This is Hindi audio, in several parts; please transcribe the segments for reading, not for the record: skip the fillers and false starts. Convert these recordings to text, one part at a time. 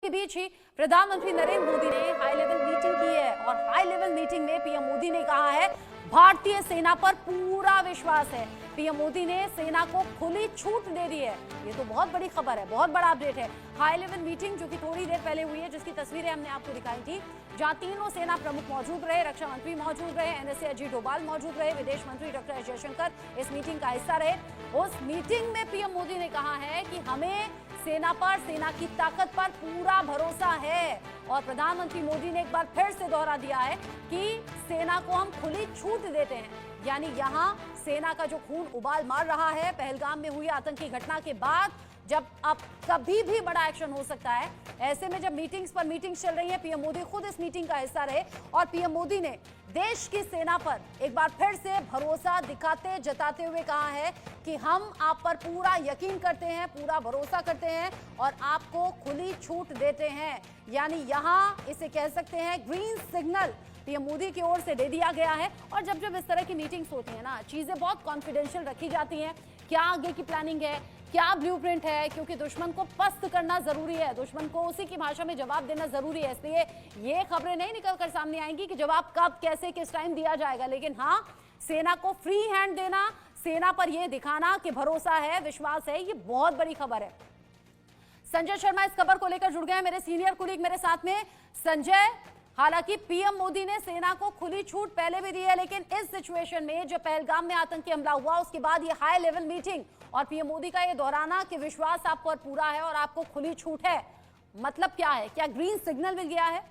के बीच ही प्रधानमंत्री नरेंद्र मोदी ने हाई लेवल मीटिंग की है और हाई लेवल मीटिंग में पीएम मोदी ने कहा है भारतीय सेना पर पूरा विश्वास है। पीएम मोदी ने सेना को खुली छूट दे दी है। ये तो बहुत बड़ी खबर है, बहुत बड़ा अपडेट है। हाई लेवल मीटिंग जो कि थोड़ी देर पहले हुई है, जिसकी तस्वीरें हमने आपको दिखाई थी, जहां तीनों सेना प्रमुख मौजूद रहे, रक्षा मंत्री मौजूद रहे, एनएसए अजीत डोभाल मौजूद रहे, विदेश मंत्री डॉक्टर एस जयशंकर इस मीटिंग का हिस्सा रहे। उस मीटिंग में पीएम मोदी ने कहा है कि हमें सेना पर, सेना की ताकत पर पूरा भरोसा है और प्रधानमंत्री मोदी ने एक बार फिर से दोहरा दिया है कि सेना को हम खुली छूट देते हैं। यानी यहां सेना का जो खून उबाल मार रहा है पहलगाम में हुई आतंकी घटना के बाद, जब अब कभी भी बड़ा एक्शन हो सकता है, ऐसे में जब मीटिंग्स पर मीटिंग्स चल रही है, पीएम मोदी खुद इस मीटिंग का हिस्सा रहे और पीएम मोदी ने देश की सेना पर एक बार फिर से भरोसा दिखाते जताते हुए कहा है कि हम आप पर पूरा यकीन करते हैं, पूरा भरोसा करते हैं और आपको खुली छूट देते हैं। यानी यहां इसे कह सकते हैं ग्रीन सिग्नल पीएम मोदी की ओर से दे दिया गया है। और जब जब इस तरह की मीटिंग्स होती है ना, चीजें बहुत कॉन्फिडेंशियल रखी जाती हैं। क्या आगे की प्लानिंग है, क्या ब्लूप्रिंट है, क्योंकि दुश्मन को पस्त करना जरूरी है, दुश्मन को उसी की भाषा में जवाब देना जरूरी है। इसलिए ये खबरें नहीं निकल कर सामने आएंगी कि जवाब कब, कैसे, किस टाइम दिया जाएगा, लेकिन हाँ, सेना को फ्री हैंड देना, सेना पर यह दिखाना कि भरोसा है, विश्वास है, ये बहुत बड़ी खबर है। संजय शर्मा इस खबर को लेकर जुड़ गए हैं, मेरे सीनियर कुलीग मेरे साथ में। संजय, हालांकि पीएम मोदी ने सेना को खुली छूट पहले भी दी है, लेकिन इस सिचुएशन में जब पहलगाम में आतंकी हमला हुआ, उसके बाद ये हाई लेवल मीटिंग और पीएम मोदी का ये दोहराना कि विश्वास आप पर पूरा है और आपको खुली छूट है, मतलब क्या है? क्या ग्रीन सिग्नल मिल गया है?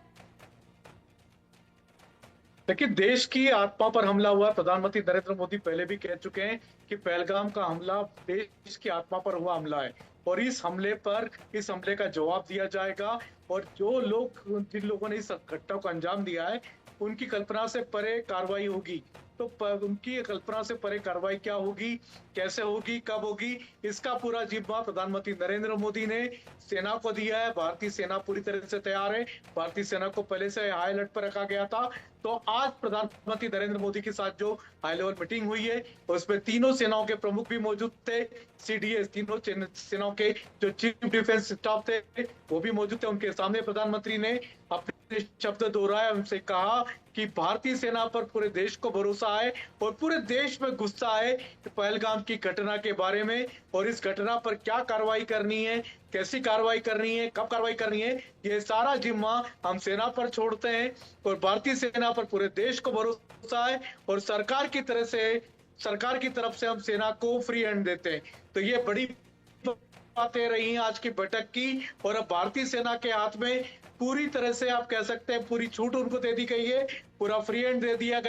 देखिए, देश की आत्मा पर हमला हुआ। प्रधानमंत्री नरेंद्र मोदी पहले भी कह चुके हैं कि पहलगाम का हमला देश की आत्मा पर हुआ हमला है और इस हमले का जवाब दिया जाएगा। और जिन लोगों ने इस घटना को अंजाम दिया है, उनकी कल्पना से परे कार्रवाई होगी। तो उनकी कल्पना से परे कार्रवाई क्या होगी, कैसे होगी, कब होगी, इसका पूरा जिम्मा प्रधानमंत्री नरेंद्र मोदी ने सेना को दिया है। भारतीय सेना पूरी तरह से तैयार है। भारतीय सेना को पहले से हाई अलर्ट पर रखा गया था। तो आज प्रधानमंत्री नरेंद्र मोदी के साथ जो हाई लेवल मीटिंग हुई है, उसमें तीनों सेनाओं के प्रमुख भी मौजूद थे। सीडीएस, तीनों सेनाओं के जो चीफ डिफेंस स्टाफ थे, वो भी मौजूद थे। उनके सामने प्रधानमंत्री ने अपने शब्द दोहराए, उनसे कहा कि भारतीय सेना पर पूरे देश को भरोसा है और पूरे देश में गुस्सा है पहलगाम की घटना के बारे में। और इस घटना पर क्या कार्रवाई करनी है, कैसी कार्रवाई करनी है, कब कार्रवाई करनी है, ये सारा जिम्मा हम सेना पर छोड़ते हैं। और भारतीय सेना पर पूरे देश को भरोसा है और सरकार की तरफ से हम सेना को फ्री हैंड देते हैं। तो ये बड़ी बातें रही हैं आज की बैठक की। और अब भारतीय सेना के हाथ में पूरी तरह से, आप कह सकते हैं, पूरी छूट उनको दे दी गई है, पूरा फ्री हैंड दे दिया गया।